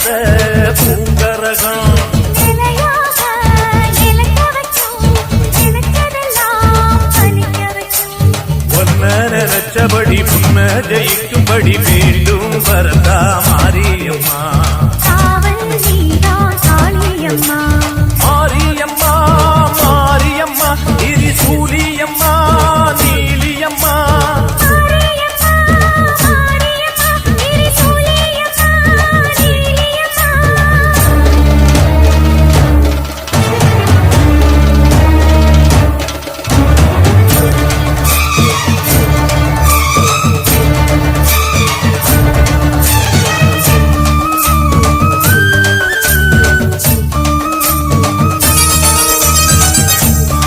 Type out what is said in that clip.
வந்த பூங்கரகம் நினைச்சபடி முன்ன ஜெயிக்கும்படி மீண்டும் வரதா மாரியம்மா. காவல் நீதான் காளியம்மா.